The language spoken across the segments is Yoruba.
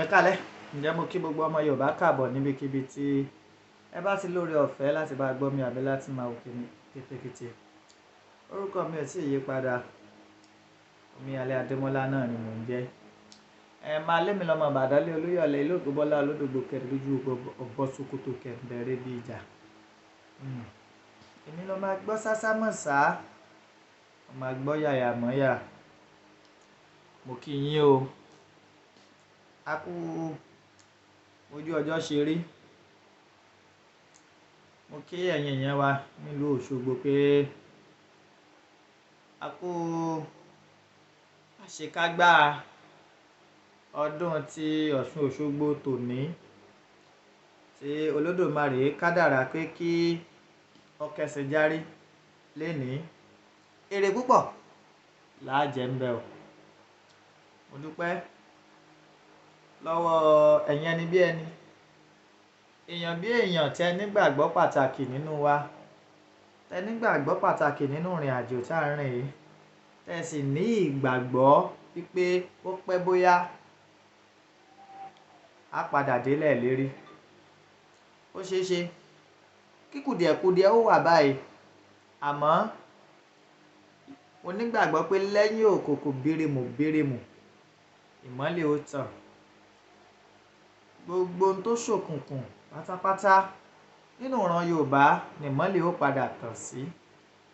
Ẹ kálẹ́, ǹjẹ́ mo kí gbogbo ọmọ Yorùbá káàbọ̀ níbikíbi tí ẹ bá ti lórí ọ̀fẹ́ láti bá gbọ́ mi àbí láti máa wò kíni kétékété. Orúkọ mi ò tí ì yí padà, Omiyalé Adémọ́lá náà ni mò ń jẹ́. Máa lé mi lọ́mọ Ìbàdàn lé Olúyọ̀lé ìlú Ògbómọ̀lá olódògbò kẹrin lójú ọ̀bọ Sokoto kẹ̀mbẹ̀rẹ̀ bí ìjà. Èmi ló máa gbọ́ sásá mọ̀ sá, mo máa gbọ́ yàyà mọ́yà. Mo kí yín o. A kú ojú ọjọ́ ṣe rí. Mo kí ẹ̀yin èèyàn wa nílùú Òṣogbo pé a kú àṣekágbá ọdún ti Ọ̀ṣun Òṣogbo tòní tí Olódùmarè kádàrá pé kí ọkẹsẹ̀ járí lénìí. Èrè púpọ̀ láàjẹ́ ń bẹ o. Mo dúpẹ́ lọ́wọ́ ẹ̀yin ẹni bí ẹni, èèyàn bí èèyàn tẹ nígbàgbọ́ pàtàkì nínú wa, tẹ nígbàgbọ́ pàtàkì nínú ìrìn àjò tá a rìn yìí, tẹ sì ní ìgbàgbọ́ wípé ó pẹ́ bóyá á padà délẹ̀ lérí. Ó ṣeé ṣe kí kùdìẹ̀kudiẹ ó wà báyìí, àmọ́ mo nígbàgbọ́ pé lẹ́yìn òkùnkùn bírímù ìmọ́lẹ̀ ó tàn. Gbogbo ohun tó ṣòkùnkùn pátápátá nínú ìran Yorùbá ni ìmọ́lẹ̀ ó padà tàn sí.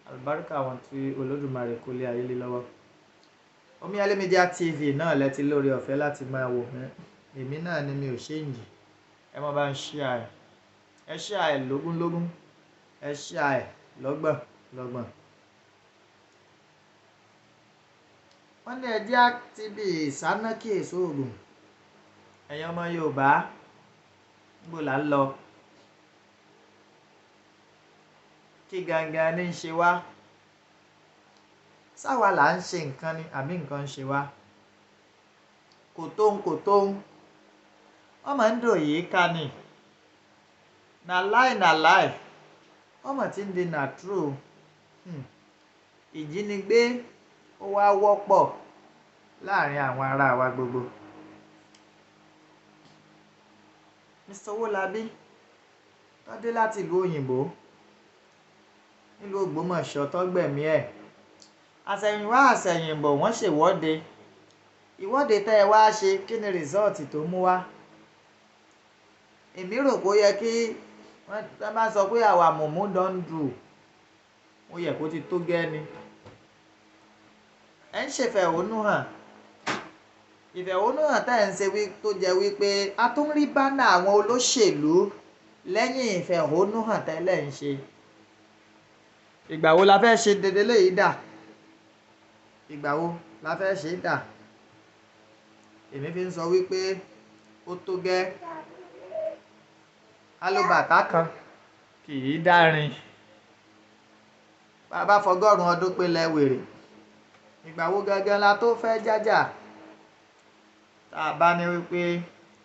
Àlùbáríkà wọn tí Olódùmarè kó lé ayé lé lọ́wọ́. Omiyalé Media TV náà lẹ ti lórí ọ̀fẹ́ láti máa wò mí. Èmi náà ni mi ò ṣéǹjì. Ẹ má bá ń share. Ẹ share lógúnlógún, ẹ share lọ́gbọ̀n. Wọ́n ní ẹjẹ́ àtibí ìsánákì èso ògùn. Ẹ̀yin ọmọ Yorùbá, níbo là ń lọ? Kí gangan ní ń ṣe wá? Sáwa là ń ṣe nǹkan ni àbí nǹkan ń ṣe wá? Kò tóhun. Wọ́n máa ń dò yìí ká ni. Na lie. Wọ́n mọ̀ tí ń di na true. Ìjínigbé ó wá wọ́pọ̀ láàrin àwọn ará wa gbogbo. Mr. Owólabí tó dé láti ìlú òyìnbó nílùú Ògbómọ̀ṣọ́ tó gbẹ̀mí ẹ̀. Àsẹ̀yìnwá àsẹ̀yìnbọ̀ wọ́n ṣèwọ́de. Ìwọ́de tẹ́ ẹ wá ṣe, kí ni rìsọ́ọ̀tì tó mú wá? Èmi rò pé ó yẹ kí wọ́n bá sọ pé àwa mọ̀mú don do, ó yẹ kó ti tó gẹ́ ni. Ẹ ń ṣèfẹ̀hónúhàn. Ìfẹ̀hónúhàn tá ẹ̀ ń ṣe tó jẹ́ wípé a tún rí bánà àwọn olóṣèlú lẹ́yìn ìfẹ̀hónúhàn tẹ́lẹ̀ ń ṣe. Ìgbà wo la fẹ́ ṣe dédé léyìí dà? Ìgbà wo la fẹ́ ṣe dà? Èmi fi ń sọ wípé ó tó gẹ́. Alúbàtà kan kì í dárin. Bàbá fọgọ́rùn ọdún pé lẹ́wèrè. Ìgbà wo gangan la tó fẹ́ jájà? Tá a bá ní wípé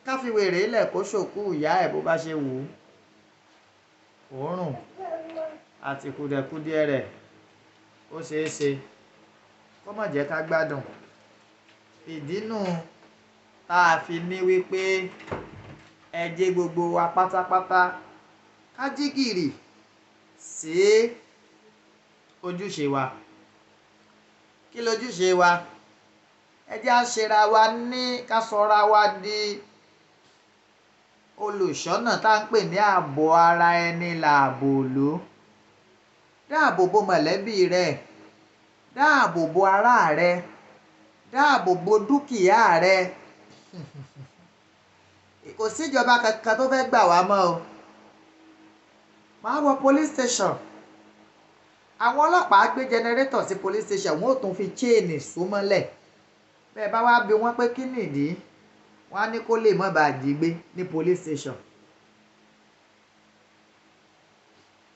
ká fi wèrè lẹ̀ kó ṣòkú ìyá ẹ̀ bó bá ṣe wù ú. Òórùn àti kùdẹ̀kudiẹ rẹ̀ ó ṣeé ṣe kó má jẹ́ ká gbádùn. Ìdínú tá a fi ní wípé ẹ jẹ́ gbogbo wa pátápátá ká jí gìrì sí ojúṣe wa. Kí lójúṣe wa? Ẹ jẹ́ á ṣera wa ní ká sọra wa di olùṣọ́nà tá ń pè ní ààbò ara ẹni lààbò ìlú. Dáàbò bo mọ̀lẹ́bí rẹ, dáàbò bo ará rẹ, dáàbò bo dúkìá rẹ. Kò síjọba kankan tó fẹ́ gbà wá mọ́ o. Máa wọ police station. Àwọn ọlọ́pàá gbé generator sí police station, wọ́n ò tún fi chain so mọ́lẹ̀. Bẹ́ẹ̀ bá wá bi wọ́n pé kí nìdí, wọ́n á ní kó lè má bàa jí gbé ní police station.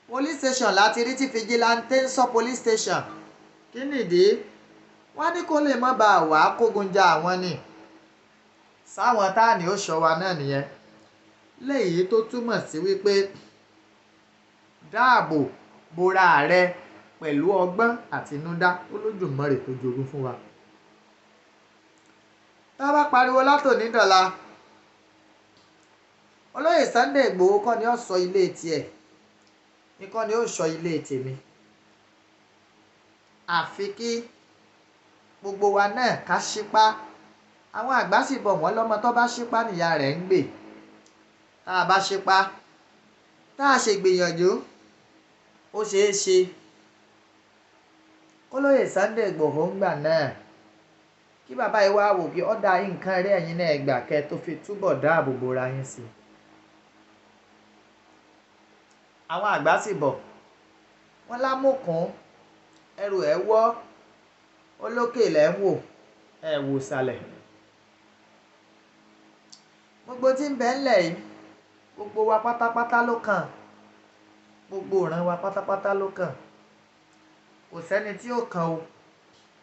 Police station láti rí tí fìjìláńtẹ́ ń sọ police station. Kí nìdí? Wọ́n á ní kó lè má bàa wá kógun ja àwọn ni. Sáwọn táàní ó ṣọ́ wa náà nìyẹn. Léyìí tó túmọ̀ sí wípé dáàbò bora rẹ pẹ̀lú ọgbọ́n àtinúdá Olódùmarè tó jogún fún wa. Tá bá pariwo látòní dọ̀la olóyè Sunday Ìgbòho kọ́ ni ó sọ ilé tiẹ̀ ní kọ́ ni ó sọ ilé tèmi, àfi kí gbogbo wa náà ká ṣípá. Àwọn àgbà sì bọ̀ wọ́n lọ́mọ tó bá ṣípá nìyá rẹ̀ ń gbè. Tá a bá ṣípá tá a ṣe gbìyànjú ó ṣeé ṣe olóyè Sunday Ìgbòho ń gbà náà kí bàbá yìí wá wò bí ọ̀dà nǹkan rẹ̀ ẹ̀yin náà gbà kẹ́ tó fi túbọ̀ dáàbò bo ra yín sí. Àwọn àgbà sì bọ̀ wọ́n lámùkún ẹrù ẹ̀ wọ́ olókè lẹ́ ń wò ẹ̀ wò sàlẹ̀. Gbogbo tí ń bẹ ńlẹ̀ yìí gbogbo wa pátápátá ló kàn, gbogbo ìran wa pátápátá ló kàn, kò sẹ́ni tí ó kàn o.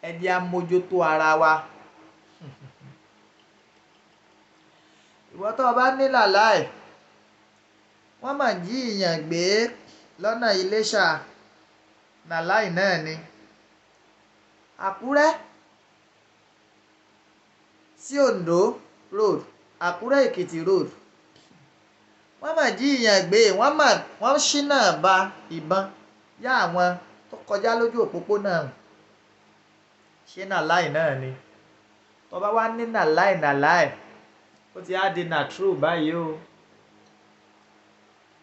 Ẹ jẹ́ á mójútó ara wa. Ìwọ tó o bá ní làláì wọ́n mà jí ìyàn gbé lọ́nà Iléṣà, làláì náà ni. Àkúrẹ́ sí Oǹdó road, Àkúrẹ́ Èkìtì road, wọ́n mà jí ìyàn gbé, wọ́n ṣínà ba ìbọn yá àwọn tó kọjá lójú òpópónà. Ṣé làláì náà ni? Tó bá wá ní làláì ó ti á di true báyìí o.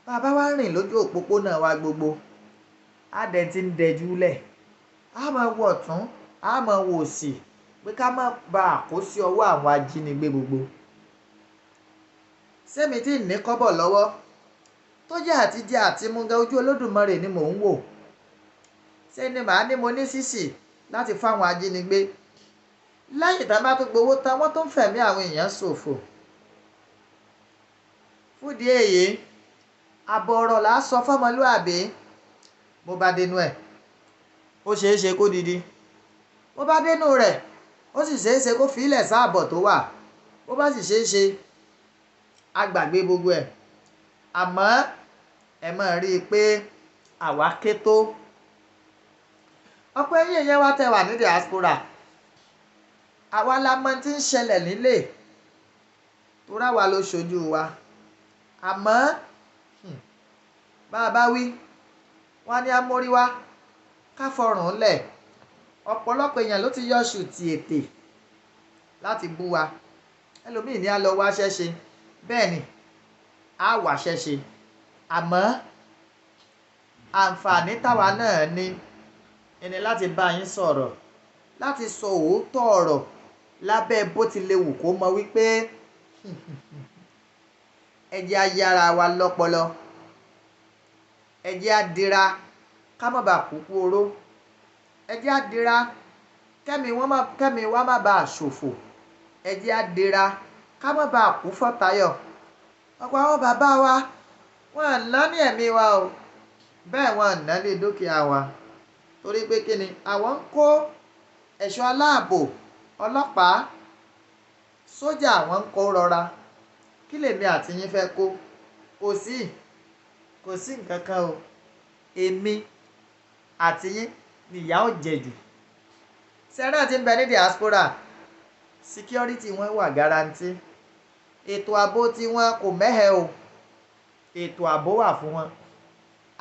Bàbá wa rìn lójú òpópónà wa gbogbo á dẹ̀ ti ń dẹjú lẹ̀, á máa wo ọ̀tún á máa wo òsì pé ká má ba àkó sí ọwọ́ àwọn ajínigbé gbogbo. Sẹ́mi tí ní kọ́bọ̀ lọ́wọ́ tó jẹ́ àtijẹ àtimúga ojú Olódùmarè ni mò ń wò. Ṣé ni màá ní mo ní sísì láti fáwọn ajínigbé lẹ́yìn tá a bá tó gbowó tán wọ́n tó ń fẹ̀mí àwọn èèyàn ṣòfò. Fúdìí èyí àbọ̀ ọ̀rọ̀ là á sọ fọ́mọlúàbí. Bó bá dénú ẹ̀ ó ṣeé ṣe kó didi, bó bá dénú rẹ̀ ó sì ṣeé ṣe kó fi ilẹ̀ sáàbọ̀ tó wà, bó bá sì ṣeé ṣe á gbàgbé gbogbo ẹ̀. Àmọ́ ẹ máa rí i pé àwa ké tó. Ọ̀pọ̀ ẹ̀yin èèyàn wa tẹ́ wà ní diaspora, àwa la mọ̀ tí ń ṣẹlẹ̀ nílé torí àwa ló ṣojú wa. Àmọ́ bá a bá wí wọ́n á ní amórí wá ká fọrùn lẹ̀. Ọ̀pọ̀lọpọ̀ èèyàn ló ti yọ ṣùtì ètè láti bú wa. Ẹlòmíì ní á lọ wá ṣẹ́ṣe, bẹ́ẹ̀ ni á wá ṣẹ́ṣe. Àmọ́ àǹfààní táwa náà ní ẹni láti bá yín sọ̀rọ̀, láti sọ òótọ́ ọ̀rọ̀ lábẹ́ bó ti lè wù kó mọ wípé ẹ jẹ́ á yára wa lọ́pọlọ, ẹ jẹ́ á dira ká má bàa kúkú oró, ẹ jẹ́ á dira kẹ́mi wa má bàa ṣòfò, ẹ jẹ́ á dira ká má bàa kú fọ́tayọ̀. Ọ̀pọ̀ àwọn bàbá wa wọ́n à ná ní ẹ̀mí wa o, bẹ́ẹ̀ wọ́n à ná ní dúkìá wa torí pé kí ni àwọn ń kó ẹ̀ṣọ́ aláàbò, ọlọ́pàá, sójà àwọn ń kó rọra. Kí lèmi àti yín fẹ́ kó? Kò sí nǹkan kan o. Èmi àti yín nìyà ó jẹ jù. Sẹ́rà tí ń bẹ ní diaspora security wọn wà guarantee. Ètò ààbò tí wọn kò mẹ́hẹ o. Ètò ààbò wà fún wọn.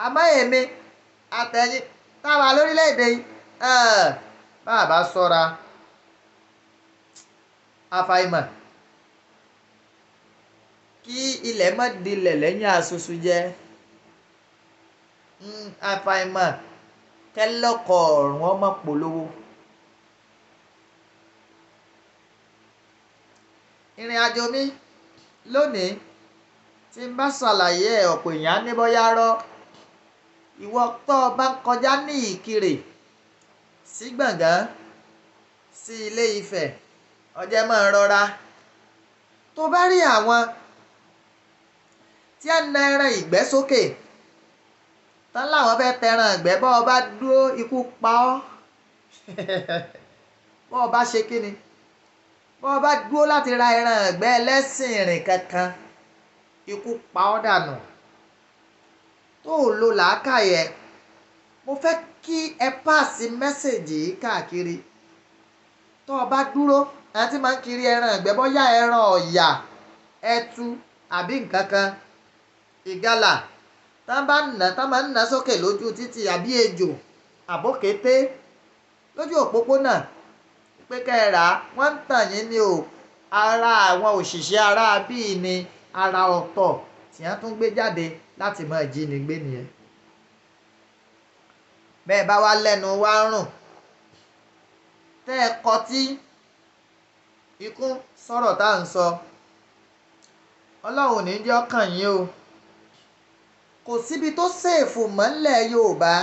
Àmọ́ èmi àtẹ̀yìn táwa lórílẹ̀‐èdè yìí bá a bá ṣọ́ra àfàìmọ̀ kí ilẹ̀ má dilẹ̀ lẹ́yìn àṣoṣù jẹ́. Àfàìmọ̀ kẹ́lọ́kọ̀ ọ̀rùn ọmọ polówó. Ìrìn àjò mi lónìí tí n bá ṣàlàyé ẹ̀ ọ̀pọ̀ èèyàn ní bọ́yá rọ́. Ìwọ tó o bá ń kọjá ní Ìkirè sí Gbọ̀ngán sí Ilé Ifẹ̀ ó jẹ́ máa rọra. Tó bá rí àwọn tí ń na ẹran ìgbẹ́ sókè tán láwọn fẹ́ tẹran ìgbẹ́, bọ́ ọ bá dúró ikú pa ọ́. Bọ́ ọ bá ṣe kí ni? Bọ́ ọ bá dúró láti ra ẹran ìgbẹ́ ẹlẹ́sìn ìrìn kankan ikú pa ọ́ dànù. Tó o lo làákàyè, mo fẹ́ kí ẹ pàṣẹ mẹ́sẹ̀jì yìí káàkiri. Tó o bá dúró àwọn tí máa ń kiri ẹran ìgbẹ́ bọ́yá ẹran ọ̀yà, ẹtu àbí nǹkan kan, ìgalà tán máa ń nà sókè lójú títì, àbí ejò àbókété lójú òpópónà pé kẹ́ ẹ rà á, wọ́n ń tàn yín ni o. Ara àwọn òṣìṣẹ́ ará bíi ni ara ọ̀tọ̀ tí wọ́n tún gbé jáde láti máa jí ni gbé nìyẹn. Bẹ́ẹ̀ bá wá lẹ́nu wá rùn tẹ́ ẹ kọtí ikún sọ̀rọ̀ tá à ń sọ, Ọlọ́run ò ní jẹ́ ọkàn yín o. Kò síbi tó ṣèèfù mọ́lẹ̀ Yorùbá.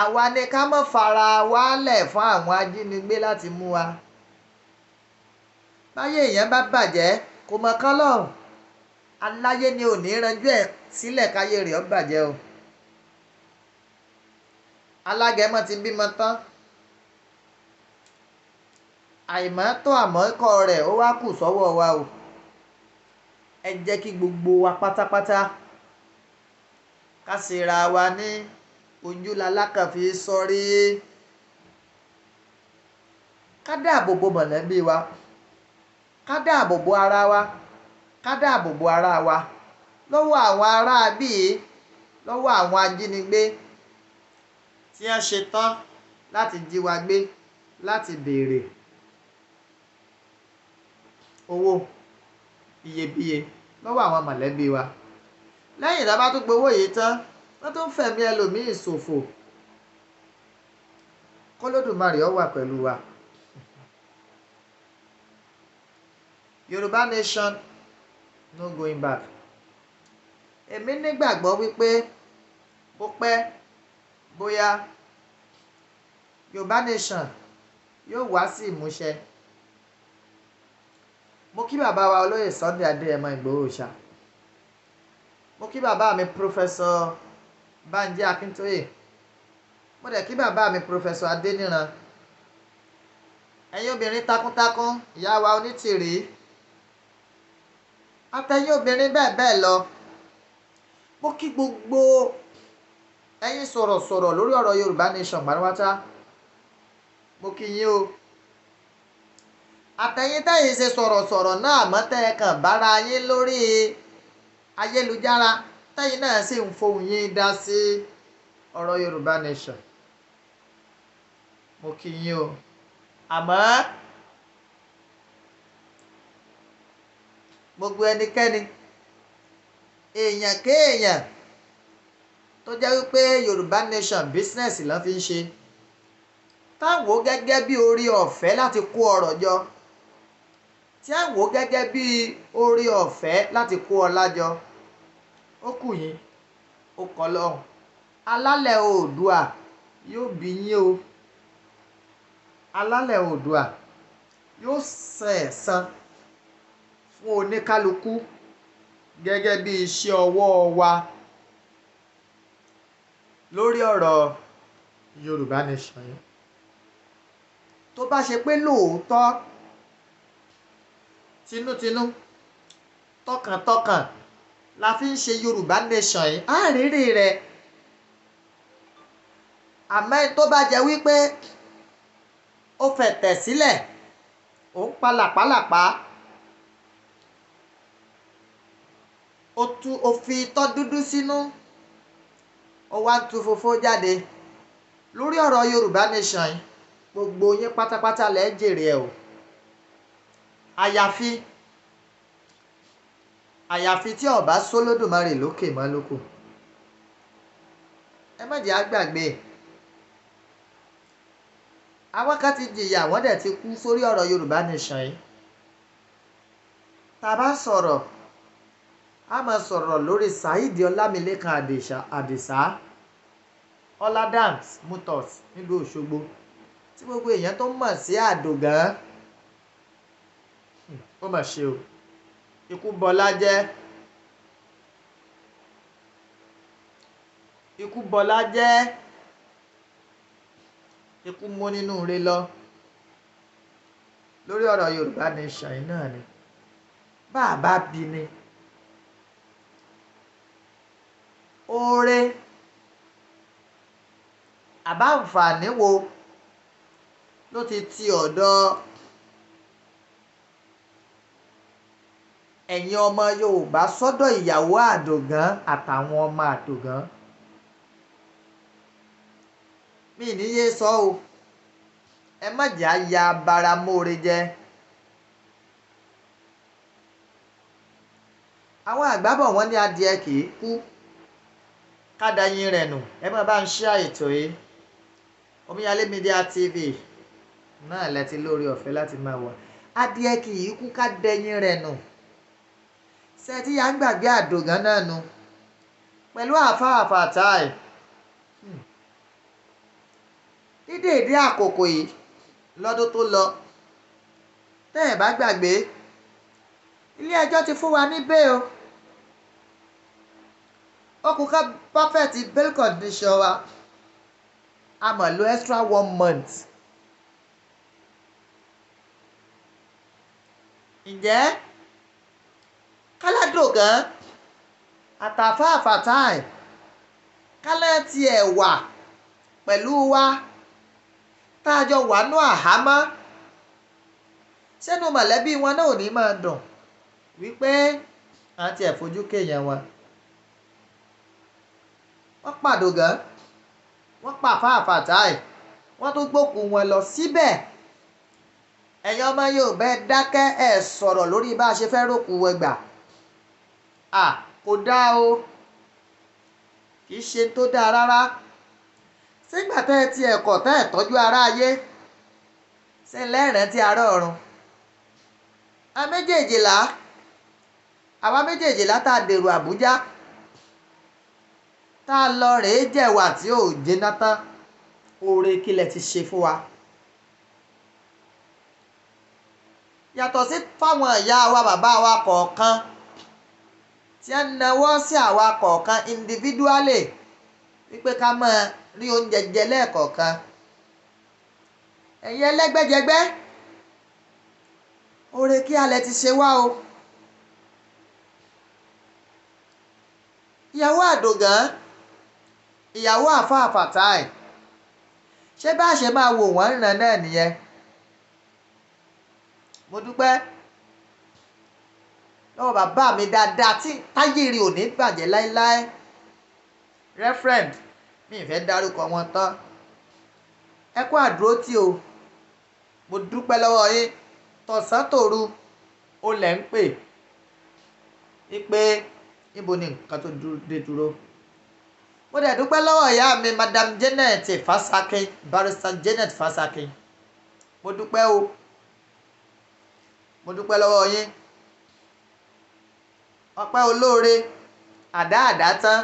Àwa ni ká má fara wálẹ̀ fún àwọn ajínigbé láti mú wa. Báyé èèyàn bá bàjẹ́ kò mọ̀ kán lọ́hùn. Aláyé ni ò ní ranjú ẹ̀ sílẹ̀ káyé rẹ̀ ó bàjẹ́ o. Alágẹmọ ti bímọ tán. Àìmọ́tọ́ àmọ́kọ́ rẹ̀ ó wá kù sọ́wọ́ wa o. Ẹ jẹ́ kí gbogbo wa pátápátá ká ṣera wa ní ojú lalákàn fi sọ́rí. Ká dáàbò bo mọ̀lẹ́bí wa, ká dáàbò bo ara wa, ká dáàbò bo ara wa lọ́wọ́ àwọn ará bíi, lọ́wọ́ àwọn ajínigbé tí wọ́n ṣe tán láti jí wa gbé, láti béèrè owó iyebíye lọ́wọ́ àwọn mọ̀lẹ́bí wa. Lẹ́yìn tá a bá tún gbowó yìí tán, wọ́n tún fẹ̀mí ẹlòmíì ṣòfò. K'Olódùmarè ó wà pẹ̀lú wa. Yorùbá nation, no going back. Èmi nígbàgbọ́ wípé bó pẹ́ bóyá Yorùbá nation yóò wá sí ìmúṣẹ. Mo kí bàbá wa olóyè Sunday Adéyẹmọ Ìgbòho Òòṣà. Mo kí bàbá mi Professor Banji Akintoye. Mo dẹ̀ kí bàbá mi Professor Adéníran. Ẹ̀yin obìnrin takuntakun, ìyá wa Onítìrí, àtẹ̀yin obìnrin bẹ́ẹ̀ bẹ́ẹ̀ lọ. Mo kí gbogbo ẹ̀yin sọ̀rọ̀sọ̀rọ̀ lórí ọ̀rọ̀ Yorùbá nation pátápátá. Mo kí yín o. Àtẹ̀yin tẹ́yin ṣe sọ̀rọ̀sọ̀rọ̀ náà mọ́ tẹ́ ẹ kàn bára yín lórí ayélujára tẹ́yin náà sì ń fohùn yín dá sí ọ̀rọ̀ Yorùbá nation. Mo kí yín o. Àmọ́ gbogbo ẹnikẹ́ni, èèyàn kéèyàn tó jẹ́ wípé Yorùbá nation business ló fi ń ṣe, táwọn gẹ́gẹ́ bí orí ọ̀fẹ́ láti kó ọrọ̀ jọ, tí àwọn gẹ́gẹ́ bí orí ọ̀fẹ́ láti kó ọlá jọ, ó kù yín, ó kọ́ lọ́hùn. Alálẹ̀ Oòduà yóò bí yín o. Alálẹ̀ Oòduà yóò san ẹ̀san fún oníkálukú gẹ́gẹ́ bí iṣẹ́ ọwọ́ wa lórí ọ̀rọ̀ Yorùbá nation yìí. Tó bá ṣe pé lóòótọ́, tinútinú, tọkàntọkàn la fi ń ṣe Yorùbá nation yìí, á rírì rẹ̀. Àmọ́ ẹni tó bá jẹ́ wípé ó fẹ̀tẹ̀ sílẹ̀, ó ń pa làpálàpá, ó fi itọ́ dúdú sínú, ó wá ń tu fofó jáde lórí ọ̀rọ̀ Yorùbá nation yìí, gbogbo yín pátápátá lẹ jèrè ẹ̀ o. Àyàfi tí ọba s'Olódùmarè lókè mọ́ lókù. Ẹ má jẹ́ á gbàgbé, àwọn kan ti jìyà, wọ́n dẹ̀ ti kú sórí ọ̀rọ̀ Yorùbá nation yìí. Tá a bá sọ̀rọ̀, a máa sọ̀rọ̀ lórí Saheed Ọlámilékan Àdìsá, Ọládàms Motors nílùú Òṣogbo, tí gbogbo èèyàn tó mọ̀ sí Àdògán. Ó mà ṣe o. Ikú bọlá jẹ́. Ikú bọlá jẹ́. Ikú mú nínú ire lọ lórí ọ̀rọ̀ Yorùbá nation yìí náà ni. Bá a bá bí ni, oore àbáǹfààní wo ló ti ọ̀dọ̀ ẹ̀yin ọmọ Yorùbá sọ́dọ̀ ìyàwó Àdògán àtàwọn ọmọ Àdògán. Mi níye sọ o, ẹ má jẹ́ àyà baramóore jẹ́. Àwọn àgbà bọ̀ wọ́n ní adìẹ kì í kú kádàyín rẹ̀ nù. Ẹ má bá ń share ètò yìí. Omiyale Media TV náà lẹ ti lórí ọ̀fẹ́ láti máa wọ̀. Adìẹ kì í kú kádàyín rẹ̀ nù. Ṣẹ́tí yà ń gbàgbé Àdògán náà nu pẹ̀lú àáfàá Fatai. Dídèédé àkókò yìí lọ́dún tó lọ, tẹ́ ẹ̀ bá gbàgbé, ilé ẹjọ́ ti fún wa ní bail o. Ó kù ká perfect bail condition wa. A mọ̀ lo extra 1 month. Ǹjẹ́ káládògán àtàfáà Fatai kálẹ̀ tiẹ̀ wà pẹ̀lú wa tá a jọ wà nú àhámọ́, sẹ́nu mọ̀lẹ́bí wọn náà ò ní máa dùn wípé àti ẹ̀fojú kéèyàn wọn. Wọ́n pàdògán, wọ́n pàfáà Fatai, wọ́n tún gbókùn wọn lọ síbẹ̀. Ẹ̀yin ọmọ Yorùbá ẹ dákẹ́, ẹ sọ̀rọ̀ lórí bá a ṣe fẹ́ rókù ẹgbà. Kò dáa o, kì í ṣe tó dáa rárá. Sígbà tẹ́ ẹ ti ẹ̀kọ́ tẹ́ ẹ tọ́jú ara ayé, ṣe lẹ́rìn tí ará ọ̀run. Àwa méjèèjìlá tá a dèrò Àbújá, tá a lọ rèé jẹ̀wà tí ò jiná tán, oore kílẹ̀ ti ṣe fún wa. Yàtọ̀ sí fáwọn ìyá wa bàbá wa kọ̀ọ̀kan tí a nawọ́ sí àwa kọ̀ọ̀kan individually wípé ká máa rí oúnjẹ jẹ lẹ́ẹ̀kọ̀ọ̀kan. Ẹ̀yin ẹlẹ́gbẹ́jẹgbẹ́, oore kí alẹ́ ti ṣe wá o. Ìyàwó Àdògán, ìyàwó àfáà Fatai, ṣé bá ṣe máa wò wọ́n rìnrìn náà nìyẹn? Mo dúpẹ́ lọ́wọ́ bàbá mi dáadáa tí táyé rí ò ní bàjẹ́ láéláé. Reverend, mi ì fẹ́ dárúkọ wọn tán. Ẹ kú àdúrótì o. Mo dúpẹ́ lọ́wọ́ yín. Tọ̀sán tòru ó lẹ̀ ń pè wípé níbo ni nǹkan tó dé dúró. Mo dẹ̀ dúpẹ́ lọ́wọ́ ìyá mi Madam Janet Fasakin, Barrister Janet Fasakin. Mo dúpẹ́ o. Mo dúpẹ́ lọ́wọ́ yín. Ọpẹ́ olóore àdá tán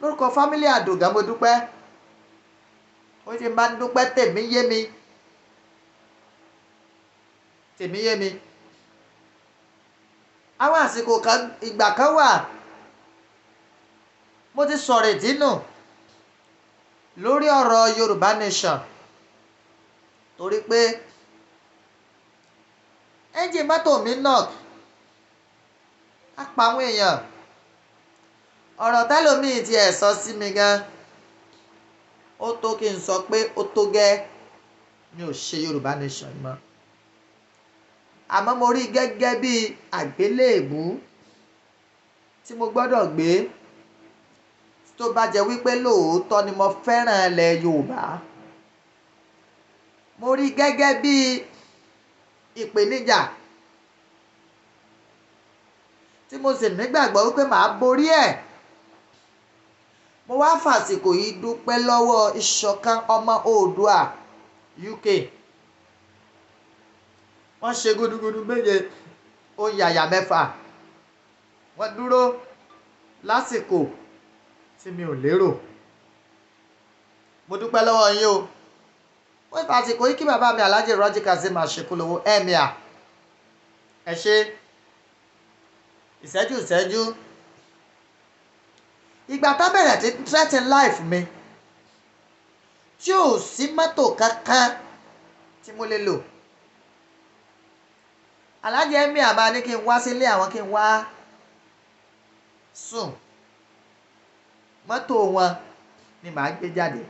lórúkọ fámílì Àdògán. Mo dúpẹ́. Ó ti máa ń dúpẹ́ tèmi yé mi. Àwọn àsìkò kan ìgbà kan wà mo ti sọ̀rọ̀ ìdínú lórí ọ̀rọ̀ Yorùbá Nation torí pé ẹ́ńjìn mọ́tò mi knock á pa àwọn èèyàn. Ọ̀rọ̀ tẹ́lòmíì ti ẹ̀ sọ sí mi gan, ó tó kí n sọ pé ó tó gẹ́, mi ò ṣe Yorùbá Nation mọ́. Àmọ́ mo rí gẹ́gẹ́ bí àgbélébùú tí mo gbọ́dọ̀ gbé tó bá jẹ́ wípé lóòótọ́ ni mo fẹ́ràn ilẹ̀ Yorùbá. Mo rí gẹ́gẹ́ bí ìpèníjà tí mo sì nígbàgbọ́ wípé màá borí ẹ̀. Mo wá fàsìkò yìí dúpẹ́ lọ́wọ́ ìṣọ̀kan ọmọ Oòduà UK. Wọ́n ṣe gúdúgúdú méje, ó yàyà mẹ́fà. Wọ́n dúró lásìkò tí mi ò lérò. Mo dúpẹ́ lọ́wọ́ yín o. Wọ́n fàsìkò yìí kí bàbá mi Alhaji Raji Kazeem Aṣekúlówó Emir. Ẹ ṣé. Ìṣẹ́jú. Ìgbà tó bẹ̀rẹ̀ tí threaten life mi tí ò sí mọ́tò kankan tí mo lè lò. Alhaji Emir máa ní kí n wá sílé àwọn kí n wá sùn. Mọ́tò wọn ni màá gbé jáde.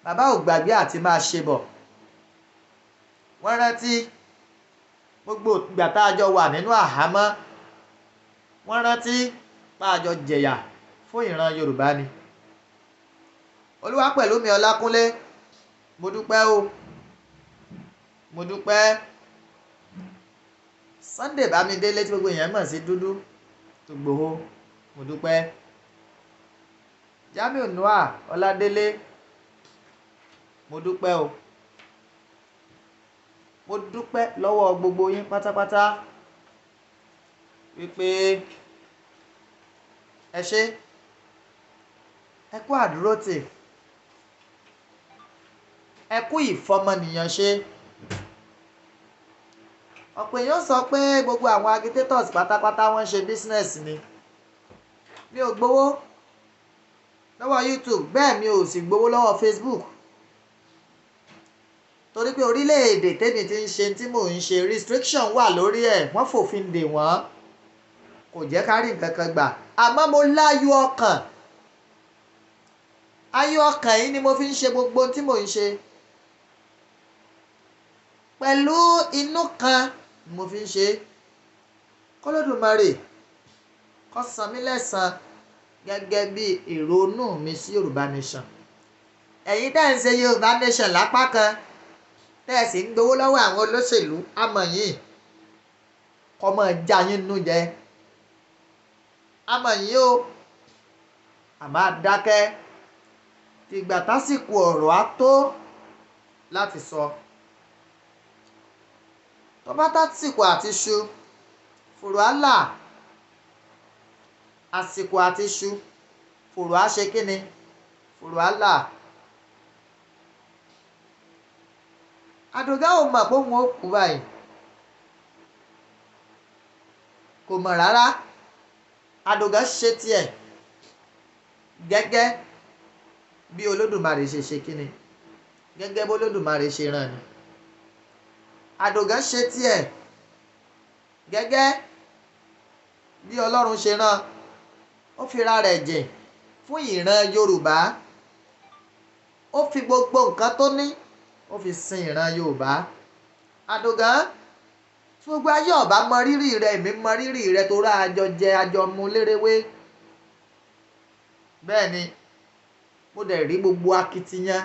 Bàbá ò gbàgbé àti máa ṣe bọ̀. Wọ́n rántí gbogbo ìgbà tá a jọ wà nínú àhámọ́ wọ́n rántí bá a jọ jẹ̀yà fún ìran Yorùbá ni. Olúwapẹ̀lúmi Ọlákúnlé, mo dúpẹ́ o, mo dúpẹ́. Sunday Bámidélé tí gbogbo èèyàn mọ̀ sí Dúdú Ìgbòho, mo dúpẹ́. Jamiu Noah Ọládélé, mo dúpẹ́ o, mo dúpẹ́ lọ́wọ́ gbogbo yín pátápátá wípé ẹ ṣé, ẹ kú àdúrótì, ẹ kú ìfọmọnìyàn ṣe. Ọ̀pọ̀ èèyàn sọ pé gbogbo àwọn agitators pátápátá wọ́n ṣe business ni. Mi ò gbowó lọ́wọ́ YouTube, bẹ́ẹ̀ mi ò sì gbowó lọ́wọ́ Facebook. Torí pé orílẹ̀-èdè tèmi ti ń ṣe tí mò ń ṣe restriction wà lórí ẹ̀, wọ́n fòfin dè wọ́n, kò jẹ́ ká rí nǹkan kan gbà. Àmọ́ mo láyọ̀ ọkàn, ayọ̀ ọkàn yìí ni mo fi ń ṣe gbogbo tí mò ń ṣe. Pẹ̀lú inú kan mo fi ń ṣe. K'Olódùmarè kó san mí lẹ́san gẹ́gẹ́ bí ìrònú mi sí Yorùbá Nation. Ẹ̀yin tẹ́ ń ṣe Yorùbá Nation lápá kan, tẹ́ ẹ sì ń gbowó lọ́wọ́ àwọn olóṣèlú, àmọ́ yín kọ́ mọ́ já yín nú jẹ. Àmọ́ yín o, àmọ́ dákẹ́ tìgbà tásìkò ọ̀rọ̀ á tó láti sọ. Tó bá tásìkò àti ṣu, fòrò á là. Àsìkò àti ṣu, fòrò á ṣe kíni? Fòrò á là. Àdògá ò mọ̀ pé òun ó kú báyìí. Kò mọ̀ rárá. Àdògá ṣe tiẹ̀ gẹ́gẹ́ bí Olódùmarè ṣe ṣe kíni? Gẹ́gẹ́ bí Olódùmarè ṣe rán ni. Àdògá ṣe tiẹ̀ gẹ́gẹ́ bí Ọlọ́run ṣe rán. Ó fi ra rẹ̀ jìn fún ìran Yorùbá. Ó fi gbogbo nǹkan tó ní, ó fi sin ìran Yorùbá. Àdògá, tí gbogbo ayé ọ̀bá mọ rírì rẹ̀, èmi mọ rírì rẹ̀ torí àjọ jẹ àjọ mu lérewé. Bẹ́ẹ̀ ni, mo dẹ̀ rí gbogbo akitiyan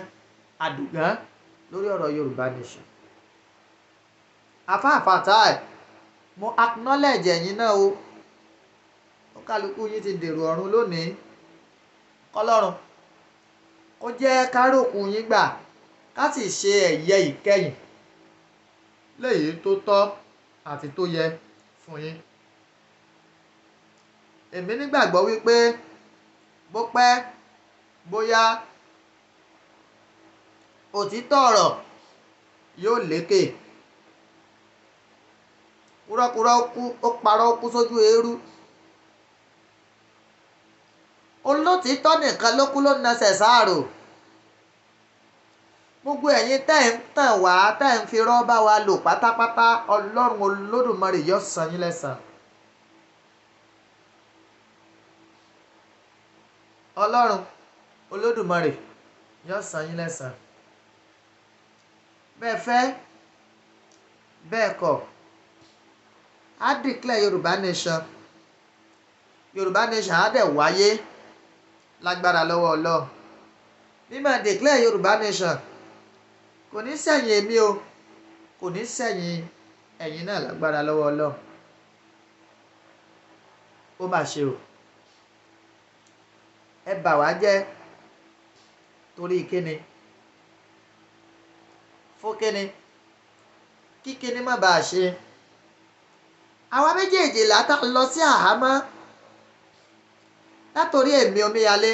Àdògá lórí ọ̀rọ̀ Yorùbá Nation. Afáàfáàtáì, mo acknowledge ẹ̀yin náà o. Kálukú yín ti dèrò ọ̀run lónìí. K'Ọlọ́run kó jẹ́ ká rókù yín gbà, ká sì ṣe ẹ̀yẹ ìkẹyìn léyìí tó tọ́ àti tó yẹ fún yín. Èmi nígbàgbọ́ wípé bó pẹ́ bóyá òtítọ́ ọ̀rọ̀ yóò lékè. Kúrọ́kúrọ́ ó parọ́ ó kú sójú eérú. Olótìítọ́ nìkan ló kú ló nasẹ̀ sáàrò. Gbogbo ẹ̀yin tẹ́ ń tàn wá, tẹ́ ń fi irọ́ bá wa lò pátápátá, Ọlọ́run Olódùmarè yóò san yín lẹ́san. Ọlọ́run Olódùmarè yóò san yín lẹ́san. Bẹ́ẹ̀ fẹ́, bẹ́ẹ̀ kọ̀, á declare Yorùbá Nation. Yorùbá Nation á dẹ̀ wáyé lágbára lọ́wọ́ Ọlọ́run. Bí mà declare Yorùbá Nation, kò ní sẹ̀yìn èmi o, kò ní sẹ̀yìn ẹ̀yin náà lágbára lọ́wọ́ Ọlọ́run. Ó mà ṣe o. Ẹ bà wá jẹ́ torí kíni? Fún kíni? Kí kíni má bàa ṣe. Àwa méjèèjì látà lọ sí àhámọ́ látòrí èmi Omíyalé,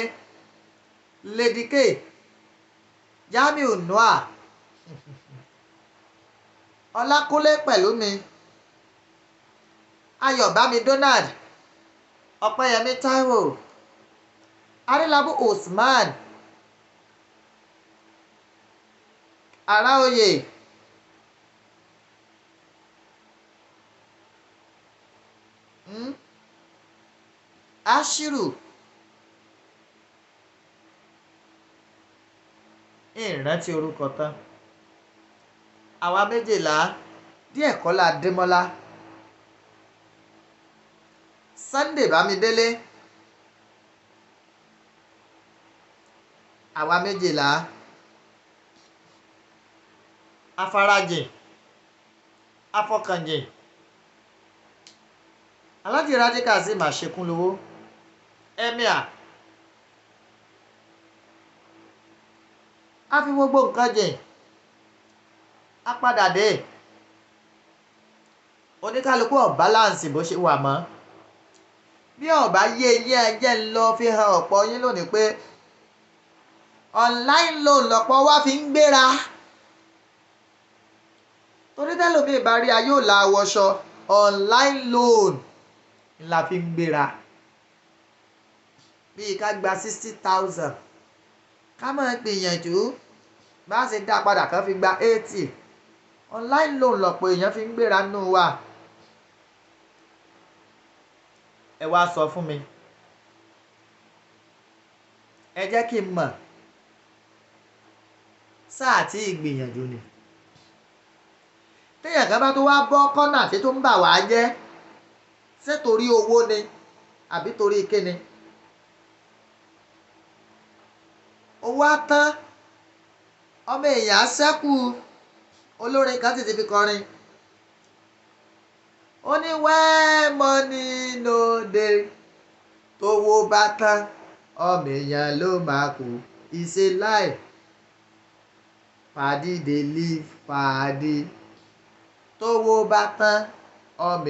Lady K, Jamiu Noah, Ọlákúnlé Pẹ̀lúmi, Ayọ̀bámi Donald, Ọpẹ́yẹmí Táíwò, Arílábù Usman, Àráoyè, Ashiru, ìrántí orúkọ tán. Àwa méjìlá díẹ̀ Kọ́lá Adémọ́lá, Sunday Bámidélé, àwa méjìlá, Afarajìn, Afọkànjìn, Alhaji Raji Kazeem Àṣekúnlówó, Emir. A fi gbogbo nǹkan jìn, a padà dé, oníkálukú ọ̀ báláǹsì bó ṣe wà mọ́. Bí ọ̀bá yé yín ẹ jẹ́ ń lọ fi hàn ọ̀pọ̀ yín lónìí pé online loan lọ́pọ̀ wá fi ń gbéra. Torí tẹ́lòmíì bá rí ayé ò la wọṣọ, online loan la fi ń gbéra. Bíi ká gba 60,000 ká máa gbìyànjú bá ṣe dá padà kan fi gba 80. Online loan lọ́pọ̀ èèyàn fi ń gbéra nù wa. Ẹ wá sọ fún mi, ẹ jẹ́ kí n mọ̀ sáà tí ìgbìyànjú ni. Téèyàn kan bá tó wá bọ́ kọ́nà tí tó ń bà wá jẹ́, ṣé torí owó ni àbí torí kíni? Owó á tán, ọmọ èèyàn á ṣẹ́kù. Olórin kan sì ti fi kọrin, ó ní when money no dey, tówó bá tán ọmọ èèyàn ló máa kù. It's a lie, pàdí dey live pàdí. Tówó bá tán ọmọ